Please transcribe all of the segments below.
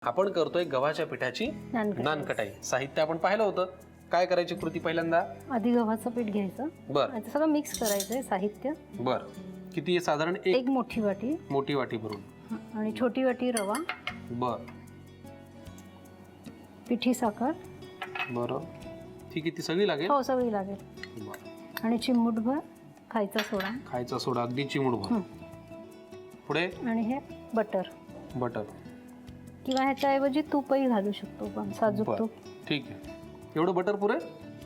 आपण करतोय गव्हाच्या पिठाची नानकटाई. साहित्य आपण पाहिलं होतं. काय करायची कृती पहिल्यांदा? आधी गव्हाचं पीठ घ्यायचं. बरं. आता सगळं मिक्स करायचंय साहित्य. बरं. किती आहे साधारण? एक मोठी वाटी. मोठी वाटी भरून. आणि छोटी वाटी रवा. बरं. पिठी साखर. बरं. ठीक आहे, ती सगळी लागेल? हो, सगळी लागेल. बरं. आणि चिमूटभर खायचा सोडा. खायचा सोडा अगदी चिमूटभर. पुढे? आणि हे बटर. बटर किंवा ह्याच्याऐवजी तूपही घालू शकतो पण, साजूक तूप. ठीक आहे. एवढं बटर पुरे?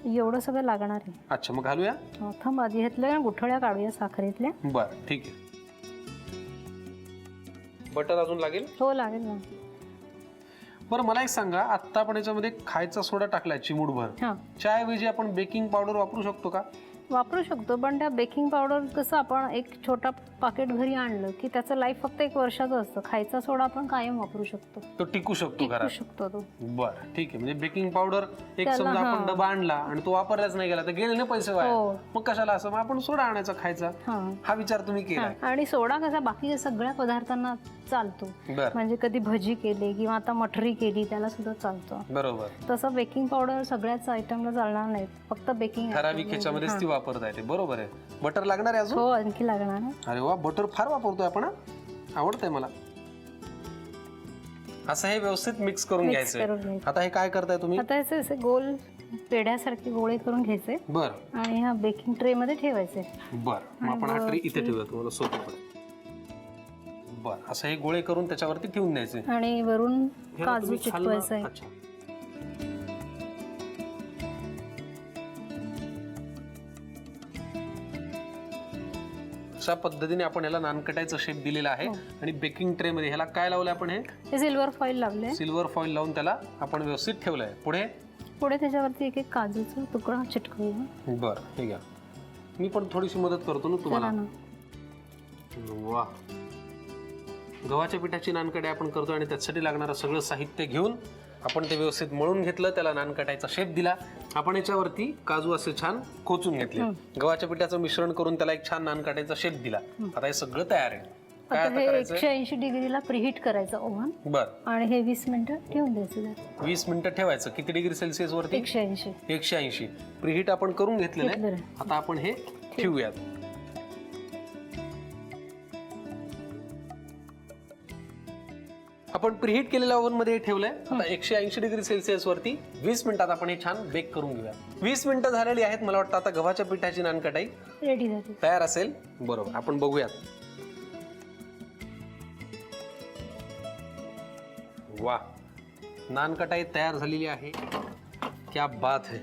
एवढं सगळं लागणार आहे. अच्छा, मग घालूया. थांब, आधी ह्यातल्या गुठळ्या काढूया साखरेतल्या. बरं, ठीक आहे. बटर अजून लागेल? हो, लागेल ना. बरं, मला एक सांगा, आत्ता आपण याच्यामध्ये खायचा सोडा टाकलाय चिमूटभर. त्याऐवजी आपण बेकिंग पावडर वापरू शकतो का? वापरू शकतो, पण त्या बेकिंग पावडर कसं आपण एक छोटा पाकिट घरी आणलं की त्याचं लाईफ फक्त 1 वर्षाचं असतं. खायचा सोडा आपण कायम वापरू शकतो, तो टिकू शकतो घरात. शकतो तो. बरं, ठीक आहे. म्हणजे बेकिंग पावडर एक समजा आपण डबा आणला आणि तो वापरलाच नाही गेला तर गेले ना पैसे वाया. मग कशाला असं, मग आपण सोडा आणायचा खायचा. हा विचार तुम्ही केला. आणि सोडा कसा बाकी सगळ्या पदार्थांना चालतो. म्हणजे कधी भजी केली किंवा आता मठरी केली त्याला सुद्धा चालतो. बरोबर. तसं बेकिंग पावडर सगळ्याच आयटमला चालणार नाही, फक्त बेकिंग ठराविक ह्याच्यामध्येच ती वापरता येते. बरोबर आहे. बटर लागणार आहे अजून? हो, आणखी लागणार. अरे वा, बटर फार वापरतोय आपण. आवडतंय मला. असं हे व्यवस्थित मिक्स करून घ्यायचं. आता हे काय करताय तुम्ही? आता असे गोल पेढ्यासारखे गोळे करून घ्यायचे. बरं. आणि ह्या बेकिंग ट्रे मध्ये ठेवायचे. बरं, आपण हा ट्रे इथे ठेवूया, तुम्हाला सोपं पडेल. बरं, असं हे गोळे करून त्याच्यावरती ठेवून द्यायचे. आणि वरून काजू चिटकवायचा आहे. अच्छा. अशा पद्धतीने आपण याला नानकटाईचा शेप दिलेला आहे. आणि बेकिंग ट्रे मध्ये ह्याला काय लावलंय आपण? हे सिल्वर फॉइल लावले. सिल्वर फॉइल लावून त्याला आपण व्यवस्थित ठेवलंय. पुढे त्याच्यावरती एक काजूचा तुकडा चिटकवूया. बरं, ठीक आहे. मी पण थोडीशी मदत करतो ना तुम्हाला. वा, गव्हाच्या पिठाची नानकटाई आपण करतो आणि त्यासाठी लागणारं सगळं साहित्य घेऊन आपण ते व्यवस्थित मळून घेतलं. त्याला नानकटाईचा शेप दिला. आपण याच्यावरती काजू असे छान खोचून घेतले. गव्हाच्या पिठाचं मिश्रण करून त्याला एक छान नानकटाईचा शेप दिला. आता हे सगळं तयार आहे. काय हे 180 डिग्रीला प्रीहीट करायचं ओव्हन. बरं. आणि हे 20 मिनिटं ठेवून द्यायचं. 20 मिनिटं ठेवायचं. किती डिग्री सेल्सिअस वरती? 180. 180 प्रीहीट आपण करून घेतलेलं आहे. आता आपण हे ठेवूयात. आपण प्रीहीट केलेल्या ओव्हन मध्ये ठेवलंय. आता 180 डिग्री सेल्सिअस वरती 20 मिनिटात आपण हे छान बेक करून घेऊया. 20 मिनिटं झालेली आहेत. मला वाटतं आता गव्हाच्या पिठाची नानकटाई रेडी झाली, तयार असेल. बरोबर, आपण बघूयात. वा, नानकटाई तयार झालेली आहे. क्या बात है.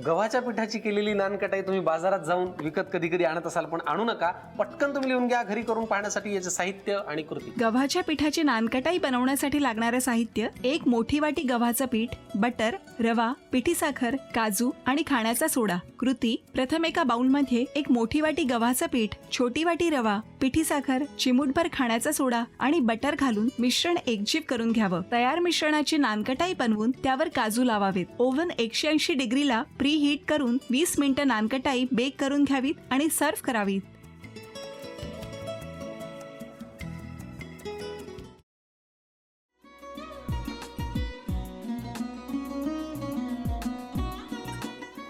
गव्हाच्या पिठाची केलेली नानकटाई तुम्ही बाजारात जाऊन विकत कधी कधी आणत असाल, पण आणू नका. पटकन तुम्ही लिहून घ्या घरी करून पाहण्यासाठी याचे साहित्य आणि कृती. गव्हाच्या पिठाची नानकटाई बनवण्यासाठी लागणारे साहित्य: 1 मोठी वाटी गव्हाचं पीठ, बटर, रवा, पिठी साखर, काजू आणि खाण्याचा सोडा. कृती: प्रथम एका बाउलमध्ये 1 मोठी वाटी गव्हाचं पीठ, छोटी वाटी रवा, पिठी साखर, चिमूटभर खाण्याचा सोडा आणि बटर घालून मिश्रण एकजीव करून घ्यावं. तयार मिश्रणाची नानकटाई बनवून त्यावर काजू लावावेत. ओव्हन 180 डिग्रीला प्री हीट करून 20 मिनिटं नानकटाई बेक करून घ्यावीत आणि सर्व्ह करावीत.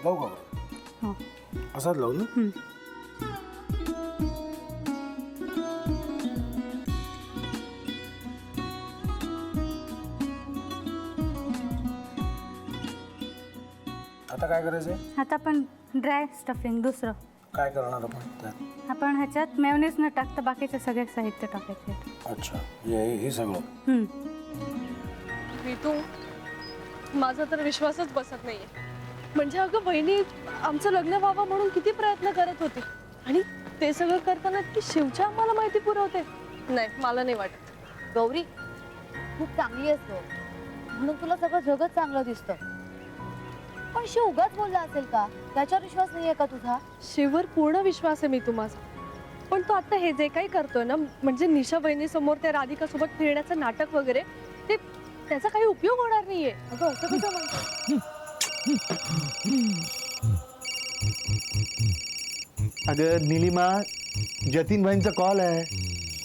लावू का? असाच लावू ना. आता काय करायचंय? आता आपण ड्राय स्टफिंग दुसरं काय करणार आपण त्यात? आपण ह्याच्यात मेयोनीज न टाकता बाकीचे सगळे साहित्य टाकायचे. अच्छा, हे सगळं. ऋतू, माझा तर विश्वासच बसत नाहीये. म्हणजे अगं बहिणी आमचं लग्न व्हावं म्हणून किती प्रयत्न करत होते आणि ते सगळं करताना ती शिवच्या आम्हाला माहिती पुरवते. नाही, मला नाही वाटत. गौरी, खूप चांगली असतो म्हणून तुला सगळं जगत चांगलं दिसतं, पण शिव उगाच बोलला असेल का? त्याच्यावर विश्वास नाहीये का तुझा? शिववर पूर्ण विश्वास आहे मी माझा. पण तो आता हे जे काही करतोय ना, म्हणजे निशा बहिणी समोर त्या राधिका सोबत फिरण्याचं नाटक वगैरे, ते त्याचा काही उपयोग होणार नाहीये. अगं असं कसं म्हणतो? अगं नीलिमा, जतीन भाईंचा कॉल आहे.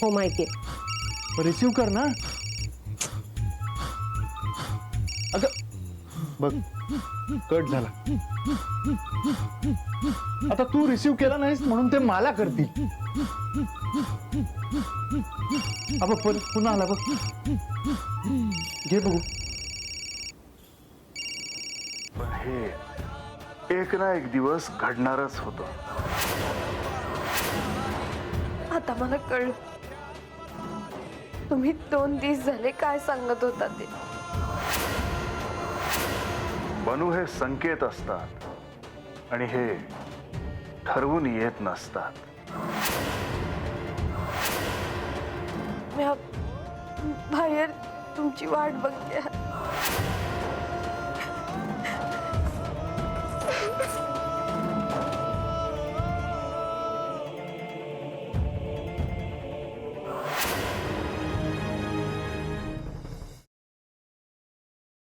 हो माहिती आहे. रिसीव कर ना. बघ कट झाला. आता तू रिसीव केला नाहीस म्हणून ते मला करतील. अब पुन्हा आला बघ. घे बघू. पण हे एक ना एक दिवस घडणारच होतं. आता मला कळलं तुम्ही 2 दिवस झाले काय सांगत होता ते. बनू हे संकेत असतात आणि हे ठरवून येत नसतात. मी बाहेर तुमची वाट बघते.